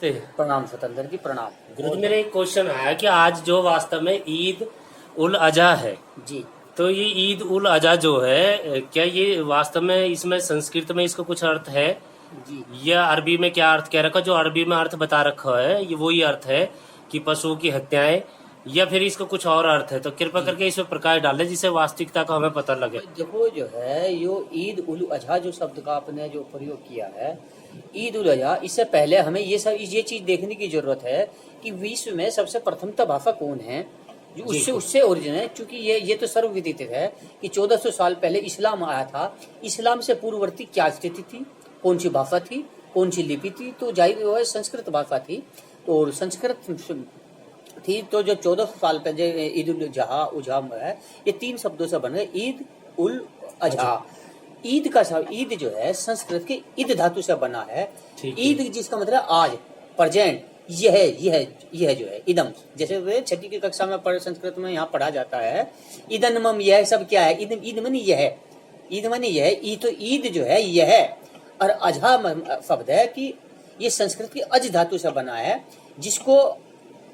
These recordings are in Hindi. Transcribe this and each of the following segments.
नमस्ते। प्रणाम स्वतंत्र जी, प्रणाम गुरुजी, मेरा एक क्वेश्चन है कि आज जो वास्तव में ईद उल अजहा है जी। तो ये ईद उल अजहा जो है क्या ये वास्तव में इसमें संस्कृत में इसका कुछ अर्थ है जी या अरबी में क्या अर्थ कह रखा, जो अरबी में अर्थ बता रखा है ये वही अर्थ है कि पशुओं की हत्याएं, या फिर इसका कुछ और अर्थ है? तो कृपा करके इसमें प्रकाश डालें जिससे वास्तविकता का हमें पता लगे। देखो, जो है यो ईद उल अजहा जो शब्द का आपने जो प्रयोग किया है, ईद उल अजहा, इससे पहले हमें ये चीज देखने की जरूरत है कि विश्व में सबसे प्रथमतः भाषा कौन है जो उससे ओरिजिन है। क्योंकि ये तो सर्वविदित है कि 1400 साल पहले इस्लाम आया था। इस्लाम से पूर्ववर्ती क्या स्थिति थी, कौन सी भाषा थी, कौन सी लिपि थी? तो जाहिर है संस्कृत भाषा थी, और संस्कृत थी। तो जो 1400 साल पहले ईद उल अजहा है, ये 3 शब्दों से बन गए ईद उल अजहा। ईद का शब्द, ईद जो है संस्कृत के ईद धातु से बना है। ईद जिसका मतलब आज, प्रेजेंट, यह जो है इदम, जैसे छठी की कक्षा में संस्कृत में यहाँ पढ़ा जाता है इदनमम, यह सब क्या है? ईद मनी यह, ईद मनी यह, तो ईद जो है यह। और अजहा शब्द है कि ये संस्कृत की अज धातु से बना है, जिसको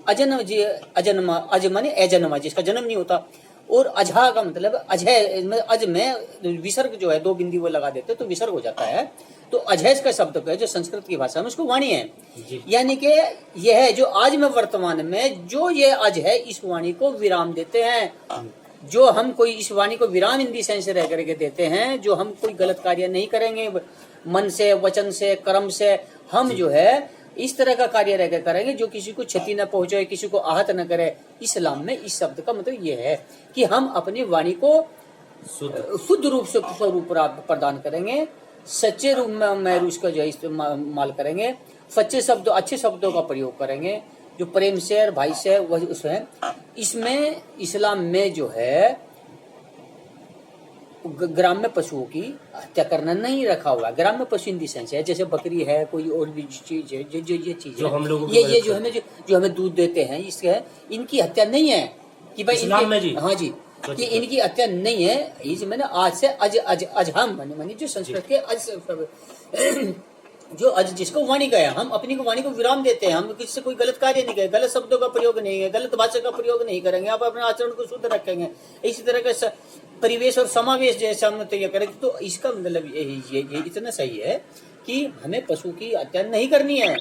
अज माने अजन्मा, जिसका जन्म नहीं होता। और अजहा का मतलब अज में विसर्ग जो है 2 बिंदी वो लगा देते तो विसर्ग हो जाता है। तो अजहज का शब्द है जो संस्कृत की भाषा में उसको वाणी है, यानी कि यह जो आज में वर्तमान में जो ये अज है, इस वाणी को विराम देते हैं। जो हम कोई इस वाणी को विराम हिंदी सेंस से रह करके देते हैं, जो हम कोई गलत कार्य नहीं करेंगे मन से, वचन से, कर्म से, हम जो है इस तरह का कार्य रहकर करेंगे जो किसी को क्षति न पहुंचाए, किसी को आहत न करे। इस्लाम में इस शब्द का मतलब यह है कि हम अपनी वाणी को शुद्ध रूप से स्वरूप प्रदान करेंगे, सच्चे रूप में उसका जो इस्तेमाल करेंगे, सच्चे शब्द, अच्छे शब्दों का प्रयोग करेंगे, जो प्रेम से और भाई से वही उसमें। इसमें इस्लाम में जो है ग्राम्य पशुओं की हत्या करना नहीं रखा हुआ। ग्राम्य पशु हिंदी सेंस है, जैसे बकरी है, कोई और भी चीज है, जो ये चीज जो हम लोग ये जो हमें दूध देते हैं, इसके इनकी हत्या नहीं है कि भाई इनकी, हाँ जी, कि इनकी हत्या नहीं है। इस मैंने आज से अजहम मानी जो संस्कृत के अज जो अज जिसको वाणी गया, हम अपनी को वाणी को विराम देते हैं। हम किसी से कोई गलत कार्य नहीं करेंगे, गलत शब्दों का प्रयोग नहीं है, गलत भाषा का प्रयोग नहीं करेंगे, आप अपने आचरण को शुद्ध रखेंगे। इसी तरह का परिवेश और समावेश जैसे हम तैयार करेंगे, तो इसका मतलब ये इतना सही है कि हमें पशु की हत्या नहीं करनी है,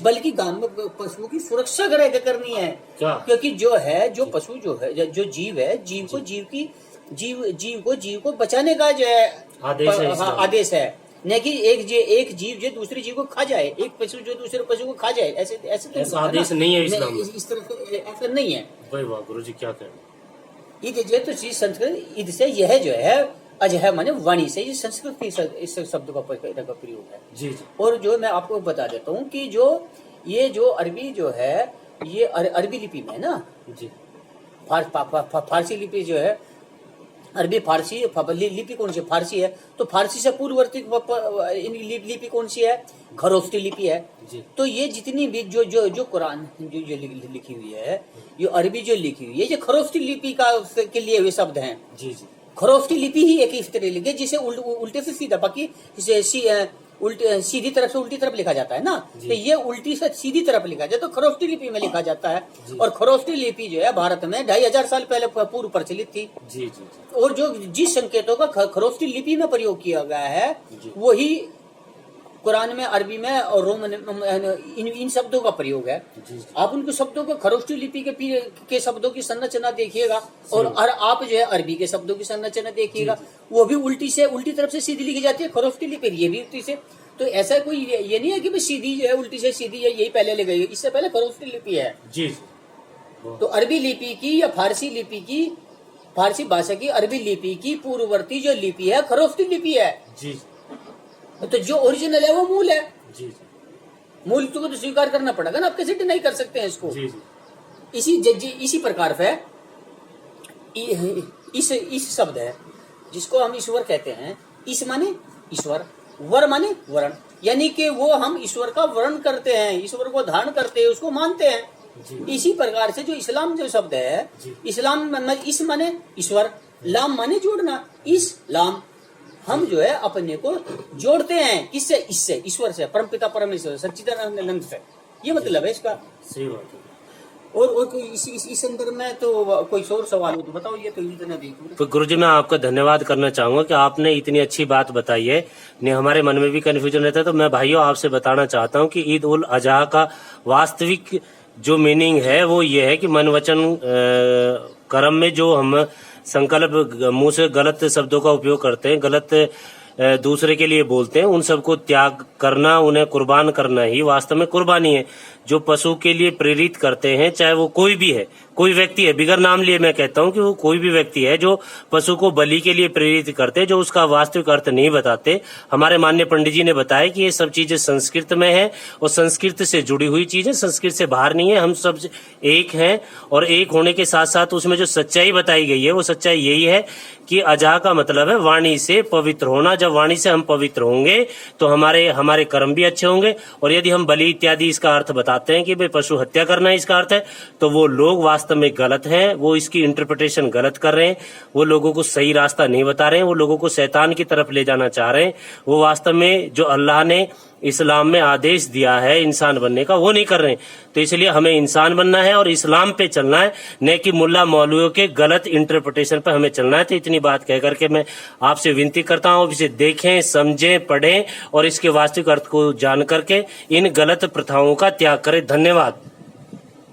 बल्कि गांव में पशुओं की सुरक्षा करनी है। क्योंकि जो है, जो पशु जो है, जो जीव है, जीव को बचाने का जो है आदेश है, न कि एक जीव जो दूसरे जीव को खा जाए, एक पशु जो दूसरे पशु को खा जाए, ऐसे आदेश नहीं है इस्लाम में। इस तरह से ऐसा नहीं है। वाह गुरुजी, क्या कहें। ईद जो तो चीज संस्कृत ईद से यह जो है अजह माने वाणी से, ये संस्कृत के इस शब्द का प्रयोग है। जी। और जो मैं आपको बता देता हूँ कि ये जो अरबी जो है, ये अरबी लिपि में है ना जी। फारसी लिपि जो है, अरबी फारसी लिपि कौन सी? फारसी है। तो फारसी से पूर्ववर्ती लिपि कौन सी है? खरोष्टी लिपि है जी। तो ये जितनी भी जो कुरान जो लिखी हुई है, ये अरबी जो लिखी हुई है, ये खरोष्टी लिपि के लिए हुए शब्द हैं जी। खरोष्टी लिपि ही एक इस तरह लिखे जिसे उल्टे से सीधा, बाकी सीधी तरफ से उल्टी तरफ लिखा जाता है ना, तो ये उल्टी से सीधी तरफ लिखा जाता है, तो खरोष्टी लिपि में लिखा जाता है। और खरोष्टी लिपि जो है भारत में 2500 साल पहले पूर्व प्रचलित थी जी। और जो जिस संकेतों का खरोष्टी लिपि में प्रयोग किया गया है, वही कुरान में, अरबी में और रोमन इन शब्दों का प्रयोग है। आप उनको शब्दों को खरोष्टी लिपि के शब्दों की संरचना देखिएगा, और आप जो है अरबी के शब्दों की संरचना देखिएगा, वो भी उल्टी तरफ से सीधी लिखी जाती है। खरोष्टी लिपि ये भी उल्टी से। तो ऐसा कोई ये नहीं है कि सीधी जो है उल्टी से सीधी है, यही पहले ले गई, इससे पहले खरोष्टी लिपि है जी। तो अरबी लिपि की या फारसी लिपि की, फारसी भाषा की अरबी लिपि की पूर्ववर्ती जो लिपि है खरोष्टी लिपि है जी। तो जो ओरिजिनल है वो मूल है जी। मूल तो स्वीकार करना पड़ेगा ना, आप कैसे डिनाई कर सकते हैं इसको जी। इसी प्रकार से इस शब्द है जिसको हम ईश्वर कहते हैं। इस माने ईश्वर, वर माने वर्ण, यानी कि वो हम ईश्वर का वर्ण करते हैं, ईश्वर को धारण करते हैं, उसको मानते हैं जी। इसी प्रकार से जो इस्लाम जो शब्द है, इस्लाम इस माने ईश्वर, लाम माने जोड़ना, इस्लाम हम जो है अपने को जोड़ते हैं किससे? इससे, ईश्वर से, परमपिता परमेश्वर सच्चिदानंद से। ये मतलब है इसका। सही बात है। और कोई इस संदर्भ में तो कोई और सवाल हो तो बताओ, ये तो इतना देखो। तो गुरुजी मैं आपका धन्यवाद करना चाहूंगा कि आपने इतनी अच्छी बात बताई है। नहीं हमारे मन में भी कन्फ्यूजन रहता है, तो मैं भाइयों आपसे बताना चाहता हूँ कि ईद उल अजहा का वास्तविक जो मीनिंग है वो ये है कि मन वचन कर्म में जो हम संकल्प मुंह से गलत शब्दों का उपयोग करते हैं, गलत दूसरे के लिए बोलते हैं, उन सबको त्याग करना, उन्हें कुर्बान करना ही वास्तव में कुर्बानी है। जो पशु के लिए प्रेरित करते हैं, चाहे वो कोई भी है, कोई व्यक्ति है, बिगर नाम लिए मैं कहता हूं कि वो कोई भी व्यक्ति है जो पशु को बलि के लिए प्रेरित करते हैं, जो उसका वास्तविक अर्थ नहीं बताते। हमारे माननीय पंडित जी ने बताया कि ये सब चीजें संस्कृत में है और संस्कृत से जुड़ी हुई चीजें, संस्कृत से बाहर नहीं है। हम सब एक हैं और एक होने के साथ साथ उसमें जो सच्चाई बताई गई है वो सच्चाई यही है कि अजहा का मतलब है वाणी से पवित्र होना। जब वाणी से हम पवित्र होंगे तो हमारे कर्म भी अच्छे होंगे। और यदि हम बलि इत्यादि इसका अर्थ बताते हैं कि भाई पशु हत्या करना इसका अर्थ है, तो वो लोग वास्तव में गलत हैं, वो इसकी इंटरप्रिटेशन गलत कर रहे हैं, वो लोगों को सही रास्ता नहीं बता रहे हैं, वो लोगों को शैतान की तरफ ले जाना चाह रहे हैं। वो वास्तव में जो अल्लाह ने इस्लाम में आदेश दिया है इंसान बनने का वो नहीं कर रहे हैं। तो इसलिए हमें इंसान बनना है और इस्लाम पे चलना है, न कि मुल्ला मौलवियों के गलत इंटरप्रिटेशन पे हमें चलना है। तो इतनी बात कह करके मैं आपसे विनती करता हूँ, इसे देखें, समझें, पढ़ें और इसके वास्तविक अर्थ को जान करके इन गलत प्रथाओं का त्याग करें। धन्यवाद।